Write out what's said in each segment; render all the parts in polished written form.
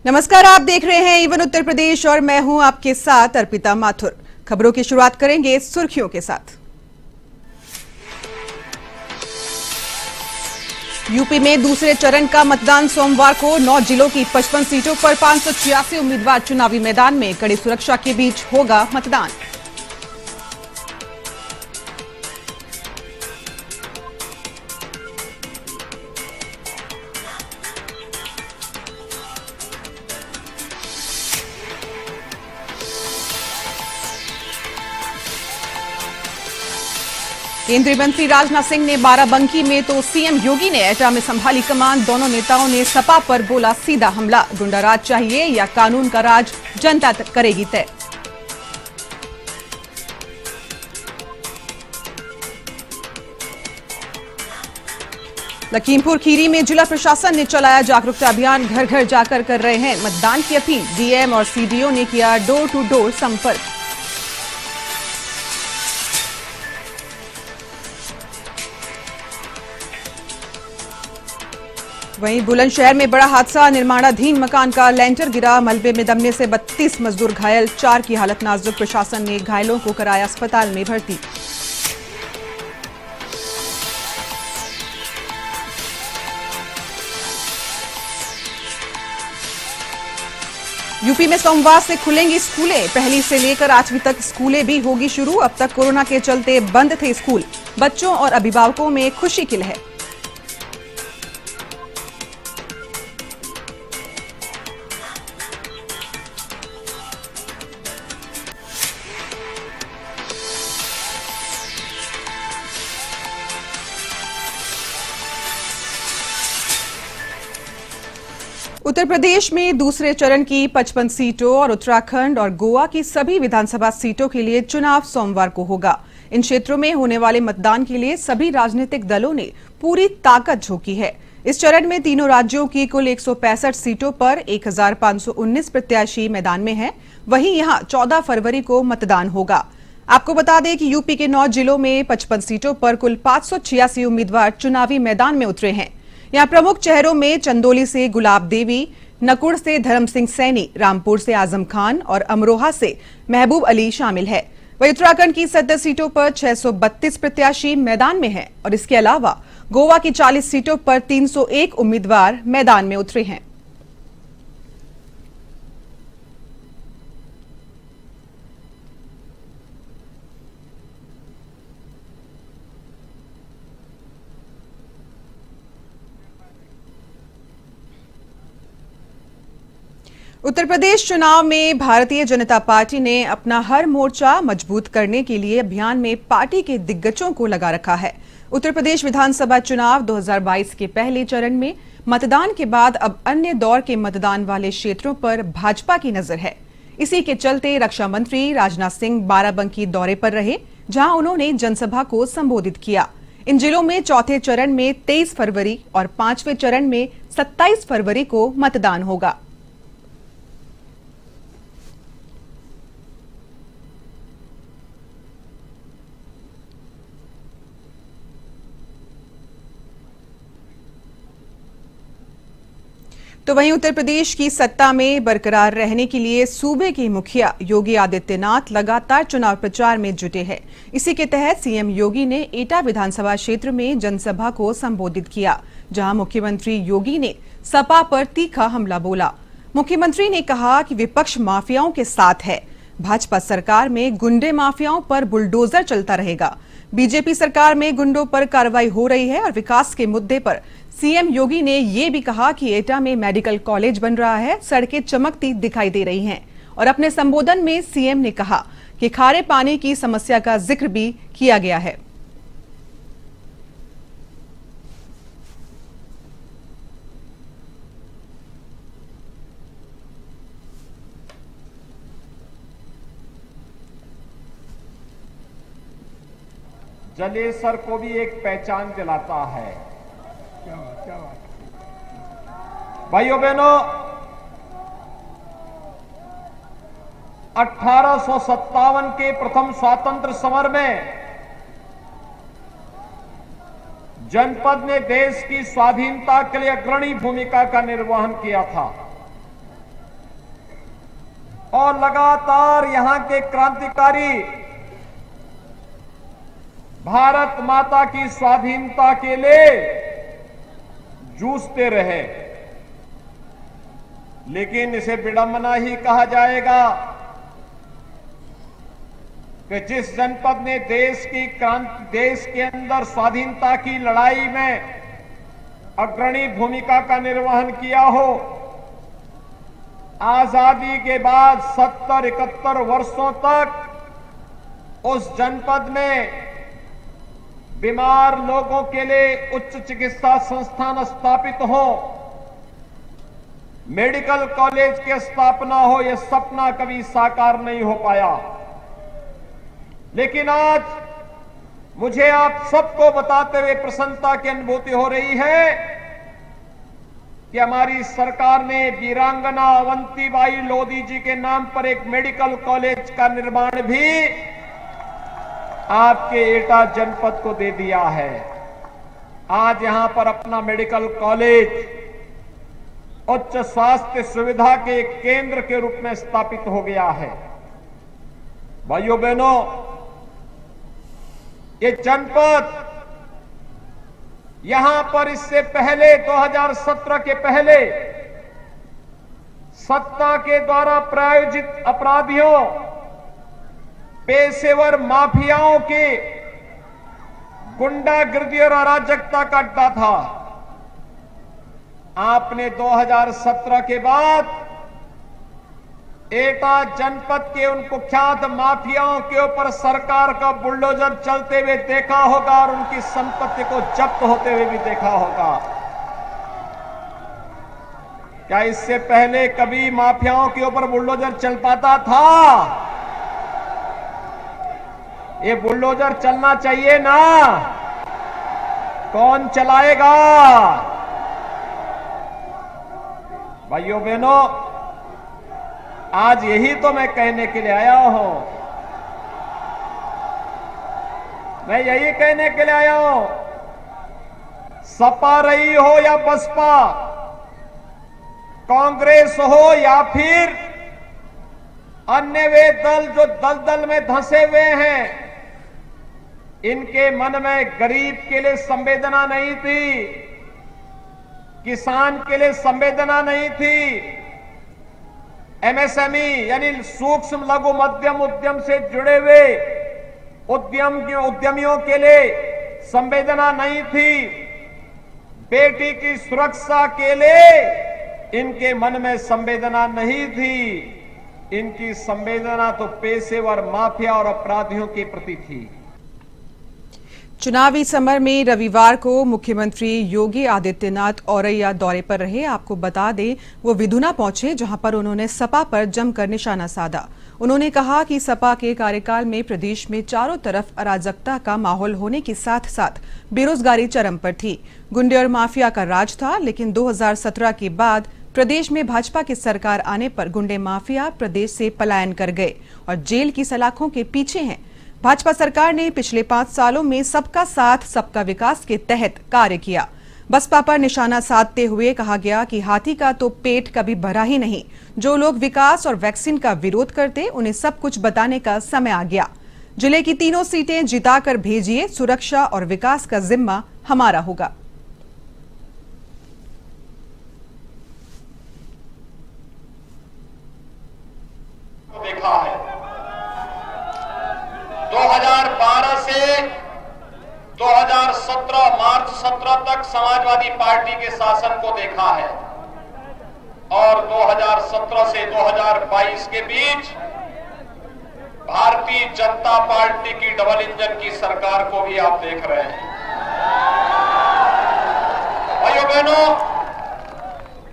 नमस्कार, आप देख रहे हैं इवन उत्तर प्रदेश और मैं हूं आपके साथ अर्पिता माथुर। खबरों की शुरुआत करेंगे सुर्खियों के साथ। यूपी में दूसरे चरण का मतदान सोमवार को 9 जिलों की 55 सीटों पर 586 उम्मीदवार चुनावी मैदान में कड़ी सुरक्षा के बीच होगा मतदान। केंद्रीय मंत्री राजनाथ सिंह ने बाराबंकी में तो सीएम योगी ने एटा में संभाली कमान। दोनों नेताओं ने सपा पर बोला सीधा हमला। गुंडा राज चाहिए या कानून का राज, जनता करेगी तय। लखीमपुर खीरी में जिला प्रशासन ने चलाया जागरूकता अभियान। घर घर जाकर कर रहे हैं मतदान की अपील। डीएम और सीडीओ ने किया डोर टू डोर संपर्क। वहीं बुलंदशहर में बड़ा हादसा। निर्माणाधीन मकान का लेंटर गिरा। मलबे में दबने से 32 मजदूर घायल, 4 की हालत नाजुक। प्रशासन ने घायलों को कराया अस्पताल में भर्ती। यूपी में सोमवार से खुलेंगी स्कूलें। पहली से लेकर 8वीं तक स्कूलें भी होगी शुरू। अब तक कोरोना के चलते बंद थे स्कूल। बच्चों और अभिभावकों में खुशी की लहर। उत्तर प्रदेश में दूसरे चरण की 55 सीटों और उत्तराखंड और गोवा की सभी विधानसभा सीटों के लिए चुनाव सोमवार को होगा। इन क्षेत्रों में होने वाले मतदान के लिए सभी राजनीतिक दलों ने पूरी ताकत झोंकी है। इस चरण में तीनों राज्यों की कुल 165 सीटों पर 1519 प्रत्याशी मैदान में हैं। वहीं यहां 14 फरवरी को मतदान होगा। आपको बता दें कि यूपी के 9 जिलों में 55 सीटों पर कुल 586 उम्मीदवार चुनावी मैदान में उतरे हैं। यहाँ प्रमुख चेहरों में चंदौली से गुलाब देवी, नकुड़ से धर्म सिंह सैनी, रामपुर से आजम खान और अमरोहा से महबूब अली शामिल है। वहीं उत्तराखंड की 70 सीटों पर 632 प्रत्याशी मैदान में हैं और इसके अलावा गोवा की 40 सीटों पर 301 उम्मीदवार मैदान में उतरे हैं। उत्तर प्रदेश चुनाव में भारतीय जनता पार्टी ने अपना हर मोर्चा मजबूत करने के लिए अभियान में पार्टी के दिग्गजों को लगा रखा है। उत्तर प्रदेश विधानसभा चुनाव 2022 के पहले चरण में मतदान के बाद अब अन्य दौर के मतदान वाले क्षेत्रों पर भाजपा की नजर है। इसी के चलते रक्षा मंत्री राजनाथ सिंह बाराबंकी दौरे पर रहे, जहां उन्होंने जनसभा को संबोधित किया। इन जिलों में चौथे चरण में 23 फरवरी और 5वें चरण में 27 फरवरी को मतदान होगा। तो वहीं उत्तर प्रदेश की सत्ता में बरकरार रहने के लिए सूबे के मुखिया योगी आदित्यनाथ लगातार चुनाव प्रचार में जुटे हैं। इसी के तहत सीएम योगी ने एटा विधानसभा क्षेत्र में जनसभा को संबोधित किया, जहां मुख्यमंत्री योगी ने सपा पर तीखा हमला बोला। मुख्यमंत्री ने कहा कि विपक्ष माफियाओं के साथ है। भाजपा सरकार में गुंडे माफियाओं पर बुलडोजर चलता रहेगा। बीजेपी सरकार में गुंडों पर कार्रवाई हो रही है और विकास के मुद्दे पर सीएम योगी ने ये भी कहा कि एटा में मेडिकल कॉलेज बन रहा है, सड़कें चमकती दिखाई दे रही हैं। और अपने संबोधन में सीएम ने कहा कि खारे पानी की समस्या का जिक्र भी किया गया है। जलेसर को भी एक पहचान दिलाता है। क्या बात भाइयों बहनों, 1857 के प्रथम स्वातंत्र समर में जनपद ने देश की स्वाधीनता के लिए अग्रणी भूमिका का निर्वहन किया था। और लगातार यहां के क्रांतिकारी भारत माता की स्वाधीनता के लिए जूझते रहे। लेकिन इसे विडंबना ही कहा जाएगा कि जिस जनपद ने देश के अंदर स्वाधीनता की लड़ाई में अग्रणी भूमिका का निर्वहन किया हो, आजादी के बाद 70-71 वर्षों तक उस जनपद में बीमार लोगों के लिए उच्च चिकित्सा संस्थान स्थापित हो, मेडिकल कॉलेज की स्थापना हो, यह सपना कभी साकार नहीं हो पाया। लेकिन आज मुझे आप सबको बताते हुए प्रसन्नता की अनुभूति हो रही है कि हमारी सरकार ने वीरांगना अवंतीबाई लोधी जी के नाम पर एक मेडिकल कॉलेज का निर्माण भी आपके एटा जनपद को दे दिया है। आज यहां पर अपना मेडिकल कॉलेज उच्च स्वास्थ्य सुविधा के केंद्र के रूप में स्थापित हो गया है। भाइयों बहनों, ये जनपद यहां पर इससे पहले 2017 के पहले सत्ता के द्वारा प्रायोजित अपराधियों, पेशेवर माफियाओं के गुंडागर्दी और अराजकता का अड्डा था। आपने 2017 के बाद एटा जनपद के उन कुख्यात माफियाओं के ऊपर सरकार का बुलडोजर चलते हुए देखा होगा और उनकी संपत्ति को जब्त होते हुए भी देखा होगा। क्या इससे पहले कभी माफियाओं के ऊपर बुलडोजर चल पाता था? ये बुलडोजर चलना चाहिए ना? कौन चलाएगा? भाइयों बहनों, आज यही तो मैं कहने के लिए आया हूं। मैं यही कहने के लिए आया हूं, सपा रही हो या बसपा, कांग्रेस हो या फिर अन्य वे दल जो दलदल में धंसे हुए हैं, इनके मन में गरीब के लिए संवेदना नहीं थी, किसान के लिए संवेदना नहीं थी, एमएसएमई यानी सूक्ष्म लघु मध्यम उद्यम से जुड़े हुए उद्यमियों के लिए संवेदना नहीं थी, बेटी की सुरक्षा के लिए इनके मन में संवेदना नहीं थी। इनकी संवेदना तो पेशेवर माफिया और अपराधियों के प्रति थी। चुनावी समर में रविवार को मुख्यमंत्री योगी आदित्यनाथ औरैया दौरे पर रहे। आपको बता दें, वो विधुना पहुंचे, जहां पर उन्होंने सपा पर जमकर निशाना साधा। उन्होंने कहा कि सपा के कार्यकाल में प्रदेश में चारों तरफ अराजकता का माहौल होने के साथ साथ बेरोजगारी चरम पर थी, गुंडे और माफिया का राज था। लेकिन 2017 के बाद प्रदेश में भाजपा की सरकार आने पर गुंडे माफिया प्रदेश से पलायन कर गए और जेल की सलाखों के पीछे हैं। भाजपा सरकार ने पिछले 5 सालों में सबका साथ सबका विकास के तहत कार्य किया। बसपा पर निशाना साधते हुए कहा गया कि हाथी का तो पेट कभी भरा ही नहीं। जो लोग विकास और वैक्सीन का विरोध करते, उन्हें सब कुछ बताने का समय आ गया। जिले की 3 सीटें जिताकर भेजिए, सुरक्षा और विकास का जिम्मा हमारा होगा। देखा है 2012 से 2017 मार्च 17 तक समाजवादी पार्टी के शासन को देखा है और 2017 से 2022 के बीच भारतीय जनता पार्टी की डबल इंजन की सरकार को भी आप देख रहे हैं। भाइयों बहनों,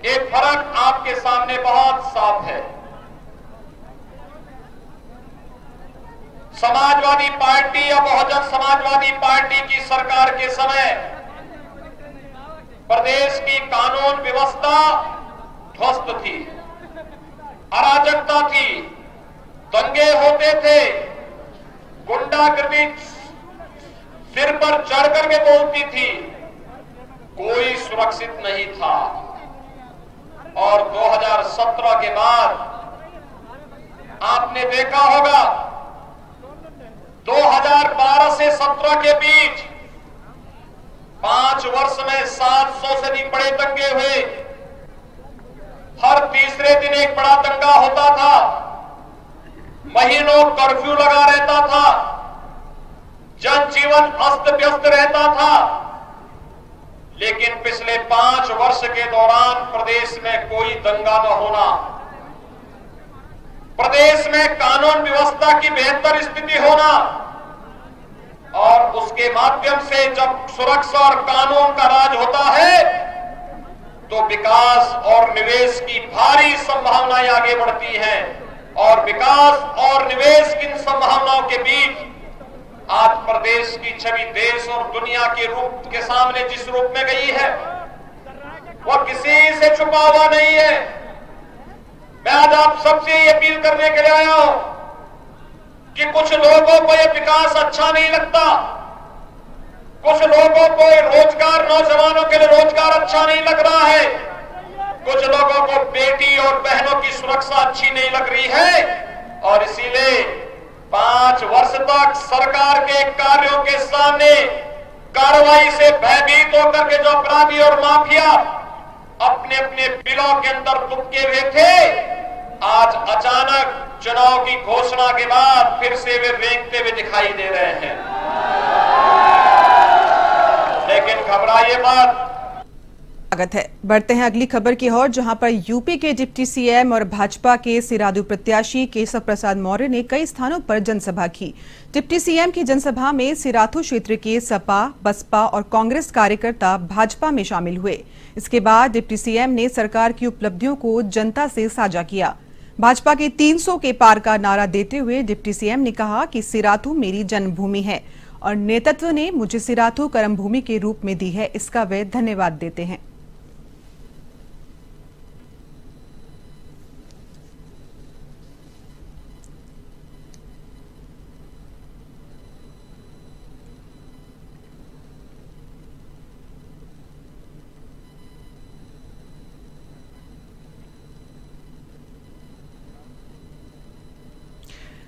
एक फर्क आपके सामने बहुत साफ है। समाजवादी पार्टी या बहुजन समाजवादी पार्टी की सरकार के समय प्रदेश की कानून व्यवस्था ध्वस्त थी, अराजकता थी, दंगे होते थे, गुंडागर्दी सिर पर चढ़ करके बोलती थी, कोई सुरक्षित नहीं था। और 2017 के बाद आपने देखा होगा 2012 से 17 के बीच 5 वर्ष में 700 से भी बड़े दंगे हुए। हर तीसरे दिन एक बड़ा दंगा होता था, महीनों कर्फ्यू लगा रहता था, जनजीवन अस्त व्यस्त रहता था। लेकिन पिछले 5 वर्ष के दौरान प्रदेश में कोई दंगा न होना, प्रदेश में कानून व्यवस्था की बेहतर स्थिति होना और उसके माध्यम से जब सुरक्षा और कानून का राज होता है तो विकास और निवेश की भारी संभावनाएं आगे बढ़ती हैं। और विकास और निवेश की इन संभावनाओं के बीच आज प्रदेश की छवि देश और दुनिया के रूप के सामने जिस रूप में गई है वह किसी से छुपा हुआ नहीं है। मैं आज आप सबसे ये अपील करने के लिए आया हूं कि कुछ लोगों को ये विकास अच्छा नहीं लगता, कुछ लोगों को रोजगार, नौजवानों के लिए रोजगार अच्छा नहीं लग रहा है, कुछ लोगों को बेटी और बहनों की सुरक्षा अच्छी नहीं लग रही है और इसीलिए 5 वर्ष तक सरकार के कार्यों के सामने कार्रवाई से भयभीत होकर के जो अपराधी और माफिया अपने अपने बिलों के अंदर दुबके हुए थे, आज अचानक चुनाव की घोषणा के बाद फिर से वे रेंगते हुए दिखाई दे रहे हैं। लेकिन घबराइए मत। स्वागत है। बढ़ते हैं अगली खबर की ओर, जहां पर यूपी के डिप्टी सीएम और भाजपा के सिरादू प्रत्याशी केशव प्रसाद मौर्य ने कई स्थानों पर जनसभा की। डिप्टी सीएम की जनसभा में सिराथू क्षेत्र के सपा, बसपा और कांग्रेस कार्यकर्ता भाजपा में शामिल हुए। इसके बाद डिप्टी सीएम ने सरकार की उपलब्धियों को जनता से साझा किया। भाजपा के 300 के पार का नारा देते हुए डिप्टी सीएम ने कहा कि सिराथू मेरी जन्मभूमि है और नेतृत्व ने मुझे सिराथू कर्मभूमि के रूप में दी है, इसका वे धन्यवाद देते हैं।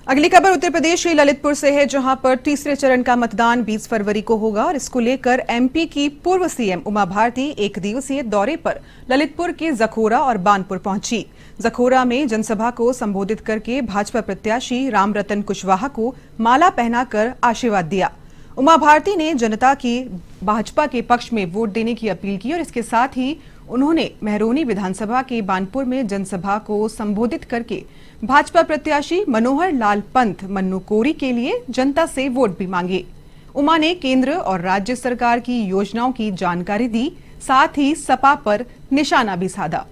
अगली खबर उत्तर प्रदेश के ललितपुर से है, जहां पर तीसरे चरण का मतदान 20 फरवरी को होगा और इसको लेकर एमपी की पूर्व सीएम उमा भारती एक दिवसीय दौरे पर ललितपुर के जखोरा और बानपुर पहुंची। जखोरा में जनसभा को संबोधित करके भाजपा प्रत्याशी रामरतन कुशवाहा को माला पहनाकर आशीर्वाद दिया। उमा भारती ने जनता की भाजपा के पक्ष में वोट देने की अपील की और इसके साथ ही उन्होंने मेहरौनी विधानसभा के बानपुर में जनसभा को संबोधित करके भाजपा प्रत्याशी मनोहर लाल पंत मन्नू कोरी के लिए जनता से वोट भी मांगे। उमा ने केंद्र और राज्य सरकार की योजनाओं की जानकारी दी, साथ ही सपा पर निशाना भी साधा।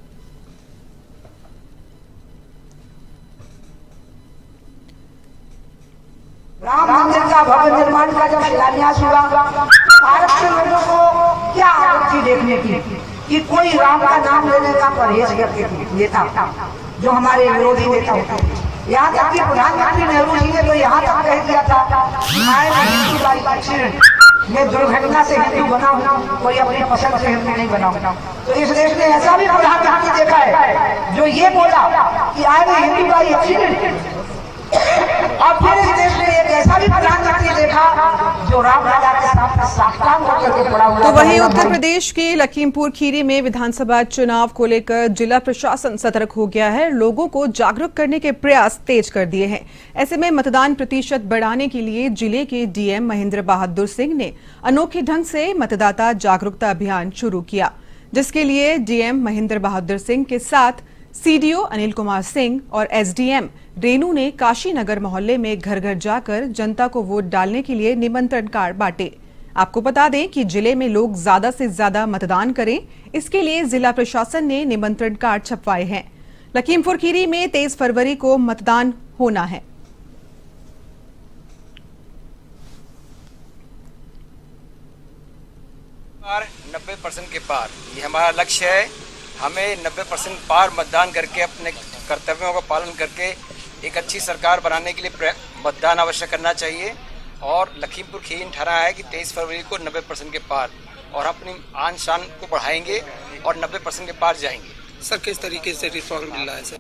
राम मंदिर का भव्य निर्माण का जब शिलान्यास हुआ, भारत के लोगों को क्या आपत्ति देखने की कि कोई राम का नाम लेने का परहेज करके नेता जो हमारे विरोधी नेता होते हैं। यहाँ तक कि प्रधानमंत्री नेहरू जी ने तो यहाँ तक कह दिया था मैं दुर्घटना से हिंदू बना हूँ, कोई अपनी पसंद से हिंदू नहीं बना। तो इस देश ने ऐसा भी प्रधानमंत्री देखा है जो ये बोला कि I am Hindu by accident. और फिर इस देश ने एक ऐसा भी प्रधानमंत्री देखा जो राम राजा के साथ साष्टांग होकर के पड़ा हुआ। तो वहीं उत्तर प्रदेश के लखीमपुर खीरी में विधानसभा चुनाव को लेकर जिला प्रशासन सतर्क हो गया है, लोगों को जागरूक करने के प्रयास तेज कर दिए हैं। ऐसे में मतदान प्रतिशत बढ़ाने के लिए जिले के डीएम महेंद्र बहादुर सिंह ने अनोखे ढंग से मतदाता जागरूकता अभियान शुरू किया, जिसके लिए डीएम महेंद्र बहादुर सिंह के साथ सीडीओ अनिल कुमार सिंह और एसडीएम रेनू ने काशीनगर मोहल्ले में घर घर जाकर जनता को वोट डालने के लिए निमंत्रण कार्ड बांटे। आपको बता दें कि जिले में लोग ज्यादा से ज्यादा मतदान करें, इसके लिए जिला प्रशासन ने निमंत्रण कार्ड छपवाए हैं। लखीमपुर खीरी में 23 फरवरी को मतदान होना है। पार 90% के पार, ये हमारा लक्ष्य है। हमें 90% पार मतदान करके अपने कर्तव्यों का पालन करके एक अच्छी सरकार बनाने के लिए मतदान अवश्य करना चाहिए। और लखीमपुर खीरी ठहरा है कि 23 फरवरी को 90% के पार और अपनी आन शान को बढ़ाएंगे और 90% के पार जाएंगे। सर किस तरीके से रिस्पॉन्स मिल रहा है सर?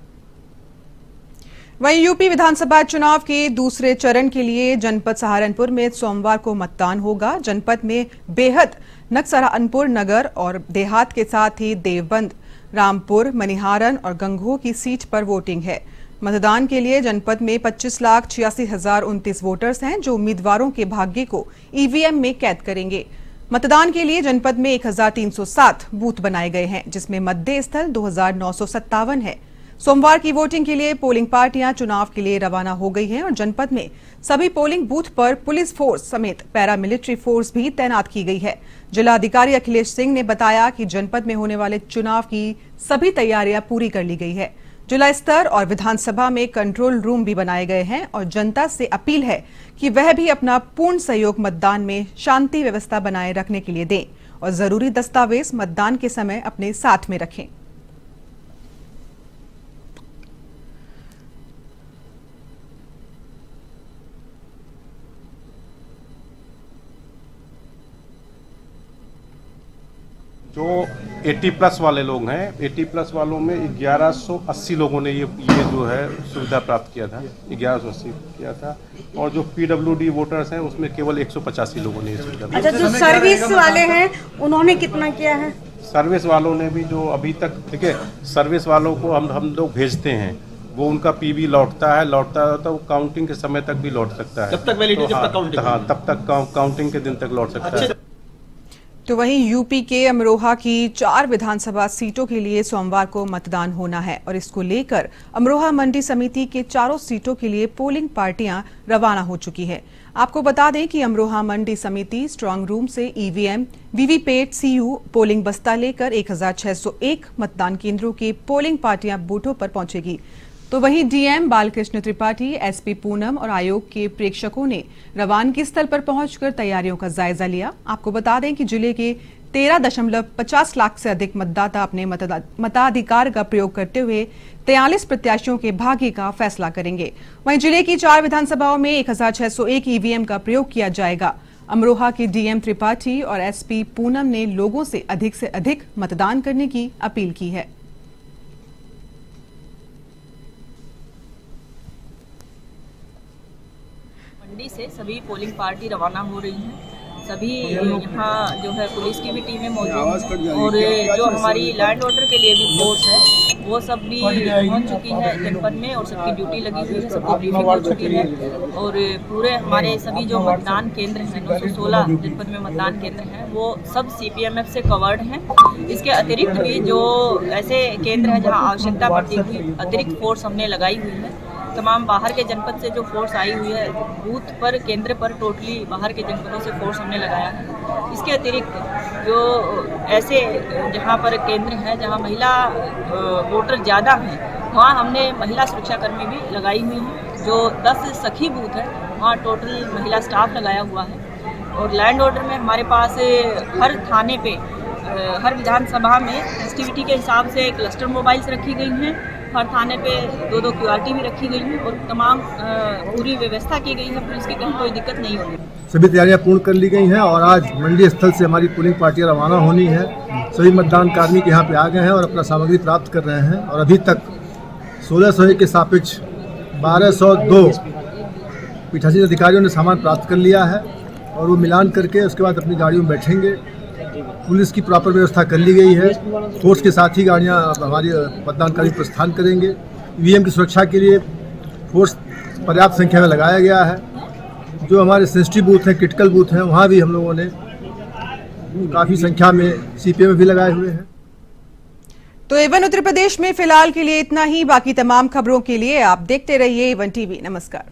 वहीं यूपी विधानसभा चुनाव के दूसरे चरण के लिए जनपद सहारनपुर में सोमवार को मतदान होगा। जनपद में बेहद नक्सरानपुर नगर और देहात के साथ ही देवबंद, रामपुर, मनिहारन और गंगोह की सीट पर वोटिंग है। मतदान के लिए जनपद में 25,86,029 वोटर्स हैं जो उम्मीदवारों के भाग्य को ईवीएम में कैद करेंगे। मतदान के लिए जनपद में 1,307 बूथ बनाए गए हैं, जिसमें मतदेय स्थल 2,957 है। सोमवार की वोटिंग के लिए पोलिंग पार्टियां चुनाव के लिए रवाना हो गई हैं और जनपद में सभी पोलिंग बूथ पर पुलिस फोर्स समेत पैरामिलिट्री फोर्स भी तैनात की गई है। जिलाधिकारी अखिलेश सिंह ने बताया कि जनपद में होने वाले चुनाव की सभी तैयारियां पूरी कर ली गई है। जिला स्तर और विधानसभा में कंट्रोल रूम भी बनाए गए हैं और जनता से अपील है कि वह भी अपना पूर्ण सहयोग मतदान में शांति व्यवस्था बनाए रखने के लिए दें और जरूरी दस्तावेज मतदान के समय अपने साथ में रखें। जो 80 प्लस वाले लोग हैं, 80 प्लस वालों में 1180 लोगों ने ये जो है सुविधा प्राप्त किया था, 1180 किया था। और जो PWD वोटर्स हैं उसमें केवल 185 लोगों ने ये सुविधा। अच्छा, जो सर्विस वाले हैं उन्होंने कितना किया है? सर्विस वालों ने भी जो अभी तक, ठीक है, सर्विस वालों को हम लोग भेजते हैं, वो उनका PV लौटता है वो काउंटिंग के समय तक भी लौट सकता है। जब तक वैलिडिटी, जब तक काउंटिंग। हाँ, तब तक काउंटिंग के दिन तक लौट सकता है। तो वहीं यूपी के अमरोहा की 4 विधानसभा सीटों के लिए सोमवार को मतदान होना है और इसको लेकर अमरोहा मंडी समिति के 4 सीटों के लिए पोलिंग पार्टियां रवाना हो चुकी है। आपको बता दें कि अमरोहा मंडी समिति स्ट्रांग रूम से EVM, वीवीपैट, CU, पोलिंग बस्ता लेकर 1,601 मतदान केंद्रों के पोलिंग पार्टियां बूथों पर पहुंचेगी। तो वहीं DM बालकृष्ण त्रिपाठी, SP पूनम और आयोग के प्रेक्षकों ने रवानगी स्थल पर पहुंचकर तैयारियों का जायजा लिया। आपको बता दें कि जिले के 13.50 लाख से अधिक मतदाता अपने मताधिकार का प्रयोग करते हुए 43 प्रत्याशियों के भाग्य का फैसला करेंगे। वहीं जिले की 4 विधानसभाओं में 1,601 EVM का प्रयोग किया जाएगा। अमरोहा के DM त्रिपाठी और SP पूनम ने लोगों से अधिक मतदान करने की अपील की है। मंडी से सभी पोलिंग पार्टी रवाना हो रही हैं। सभी यहाँ जो है पुलिस की भी टीमें मौजूद हैं और जो हमारी लैंड ऑर्डर के लिए भी फोर्स है वो सब भी पहुँच चुकी है जनपद में और सबकी ड्यूटी लगी हुई है, सबको ब्रीफिंग हो चुकी है। और पूरे हमारे सभी जो मतदान केंद्र हैं, 916 जनपद में मतदान केंद्र हैं, वो सब CPMF से कवर्ड हैं। इसके अतिरिक्त भी जो ऐसे केंद्र हैं जहाँ आवश्यकता पड़ती हुई अतिरिक्त फोर्स हमने लगाई हुई है। तमाम बाहर के जनपद से जो फोर्स आई हुई है, बूथ पर, केंद्र पर टोटली बाहर के जनपदों से फोर्स हमने लगाया है। इसके अतिरिक्त जो ऐसे जहाँ पर केंद्र हैं जहाँ महिला वोटर ज़्यादा हैं, वहाँ हमने महिला सुरक्षाकर्मी भी लगाई हुई हैं। जो 10 सखी बूथ है वहाँ टोटल महिला स्टाफ लगाया हुआ है। और लैंड ऑर्डर में हमारे पास हर थाने पे, हर विधानसभा में फेस्टिविटी के हिसाब से क्लस्टर मोबाइल्स रखी गई हैं। हर थाने पे 2-2 QRT भी रखी गई है और तमाम पूरी व्यवस्था की गई है। पुलिस की कहीं कोई दिक्कत नहीं होगी। सभी तैयारियां पूर्ण कर ली गई हैं और आज मंडी स्थल से हमारी पोलिंग पार्टियां रवाना होनी है। सभी मतदान कार्मी के यहाँ पे आ गए हैं और अपना सामग्री प्राप्त कर रहे हैं। और अभी तक 1601 के सापेक्ष 1202 पीठासीन अधिकारियों ने सामान प्राप्त कर लिया है और वो मिलान करके उसके बाद अपनी गाड़ियों में बैठेंगे। पुलिस की प्रॉपर व्यवस्था कर ली गई है। फोर्स के साथ ही गाड़ियाँ हमारी मतदानकारी प्रस्थान करेंगे। EVM की सुरक्षा के लिए फोर्स पर्याप्त संख्या में लगाया गया है। जो हमारे सेंसिटिव बूथ हैं, क्रिटिकल बूथ हैं, वहाँ भी हम लोगों ने काफ़ी संख्या में CPM भी लगाए हुए हैं। तो A1 उत्तर प्रदेश में फिलहाल के लिए इतना ही। बाकी तमाम खबरों के लिए आप देखते रहिए A1 TV। नमस्कार।